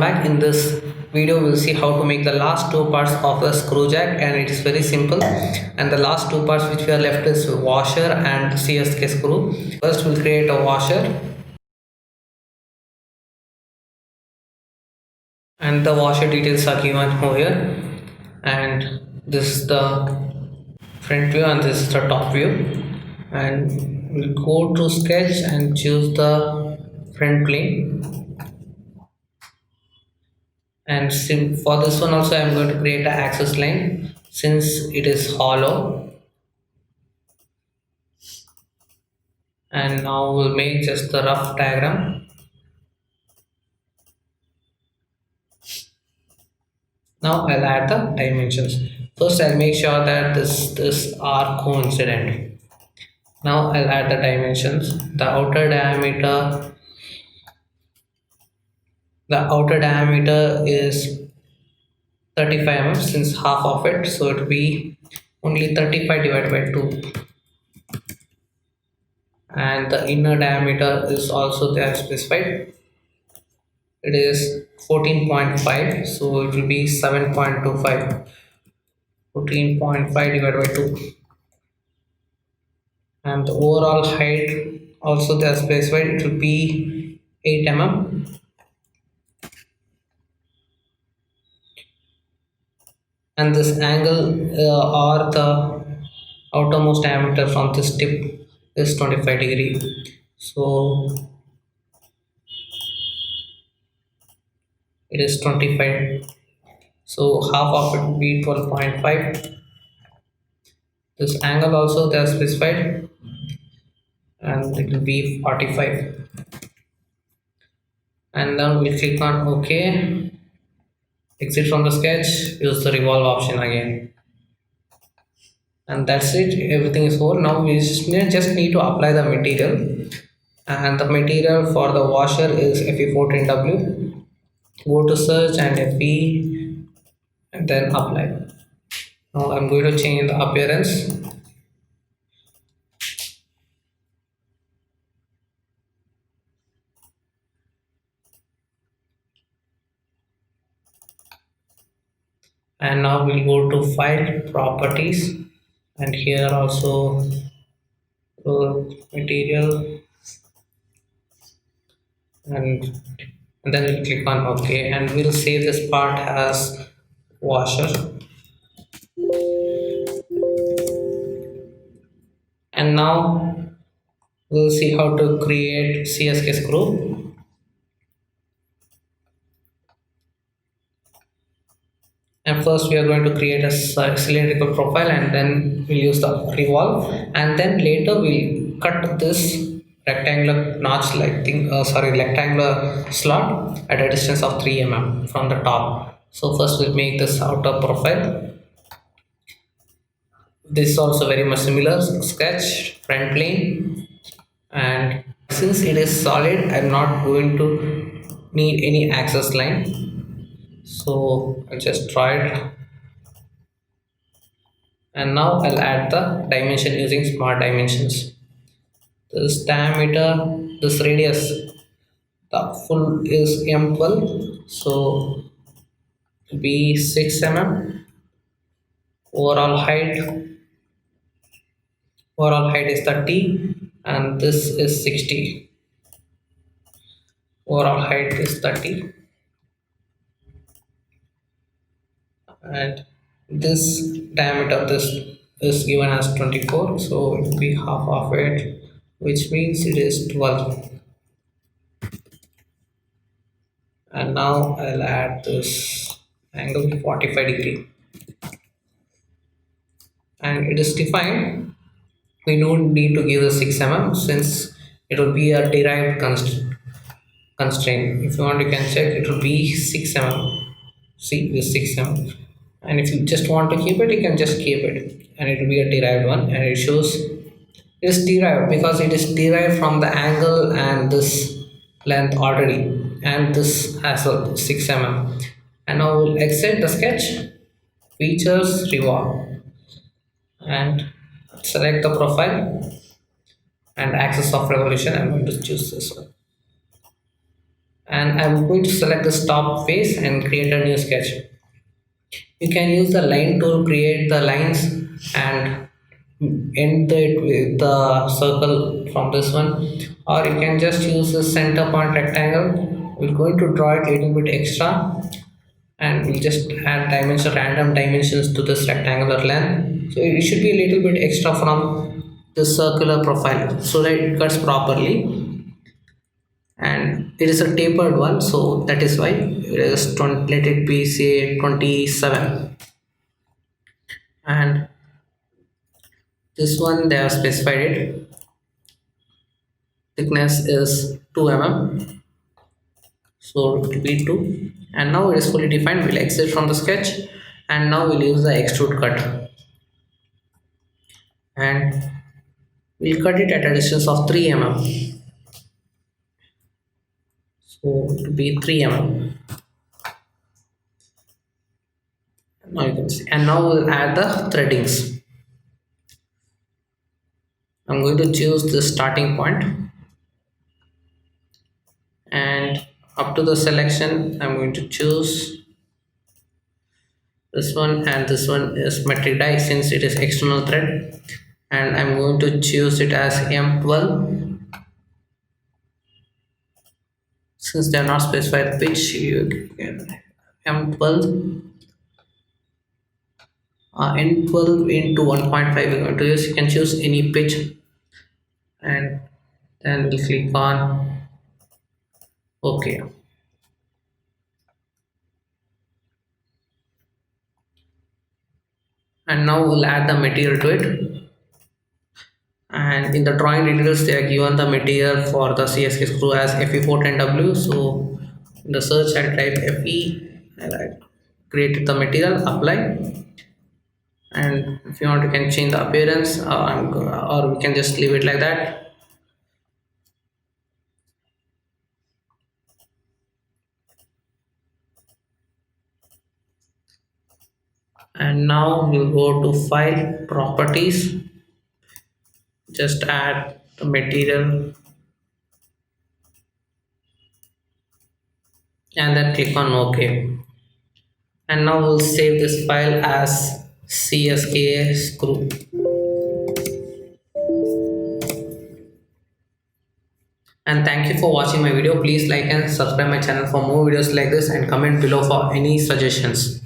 back. In this video we'll see how to make the last two parts of the screw jack, and it is very simple. And the last two parts which we are left is washer and CSK screw. First we'll create a washer, and the washer details are given here. And this is the front view and this is the top view. And we'll go to sketch and choose the front plane. And for this one also I'm going to create an axis line since it is hollow. And now we'll make just the rough diagram. Now I'll add the dimensions. First I'll make sure that this are coincident. Now I'll add the dimensions. The outer diameter is 35 mm, since half of it, so it will be only 35 divided by 2. And the inner diameter is also there specified. It is 14.5, so it will be 7.25. 14.5 divided by 2. And the overall height also they are specified. It will be 8 mm. And this angle or the outermost diameter from this tip is 25 degree. So it is 25. So half of it will be 12.5. This angle also they are specified, and it will be 45. And then we'll click on OK. Exit from the sketch, use the revolve option again, and that's it. Everything is over. Now we just need to apply the material, and the material for the washer is Fe14W. Go to search and Fe and then apply. Now I'm going to change the appearance. And now we'll go to file, properties, and here also material, and then we'll click on OK, and we'll save this part as washer. And now we'll see how to create CSK screw. And first we are going to create a cylindrical profile, and then we'll use the revolve, and then later we'll cut this rectangular notch like thing, rectangular slot at a distance of 3 mm from the top. So first we'll make this outer profile. This is also very much similar sketch, front plane, and since it is solid I'm not going to need any access line, so I just try it. And now I'll add the dimension using smart dimensions. This diameter, this radius, the full is M12, so it will be 6 mm. Overall height is 30, and this is 60. Overall height is 30, and this diameter of this is given as 24, so it will be half of it, which means it is 12. And now I'll add this angle 45 degree, and it is defined. We don't need to give the 6 mm since it will be a derived constraint. If you want, you can check, it will be 6 mm. See, this 6 mm. And if you just want to keep it, you can just keep it, and it will be a derived one. And it shows it is derived because it is derived from the angle and this length already, and this as well 6 mm. And now we'll exit the sketch, features, revolve, and select the profile and axis of revolution. I'm going to choose this one. and I'm going to select the stop face and create a new sketch. You can use the line tool, create the lines and end it with the circle from this one, or you can just use the center point rectangle. We're going to draw it a little bit extra, and we'll just add random dimensions to this rectangular length, so it should be a little bit extra from the circular profile so that it cuts properly. And it is a tapered one, so that is why it is 20, let it be say 27. And this one they have specified it, thickness is 2 mm, so it will be 2. And now it is fully defined. We'll exit from the sketch, and now we'll use the extrude cut, and we'll cut it at a distance of 3 mm, so it will be 3 mm. Now you can see, and now we'll add the threadings. I'm going to choose the starting point, and up to the selection I'm going to choose this one, and this one is metric die since it is external thread, and I'm going to choose it as M12. Since they are not specified pitch, you can M12 N12 into 1.5 we're going to use. You can choose any pitch, and then we'll click on OK. And now we'll add the material to it. And in the drawing details they are given the material for the CSK screw as Fe410W. So in the search I'll type Fe and I create the material, apply. And if you want you can change the appearance, or we can just leave it like that. And now we'll go to file, properties, just add the material, and then click on OK. And now we'll save this file as CSK screw. And thank you for watching my video. Please like and subscribe my channel for more videos like this, and comment below for any suggestions.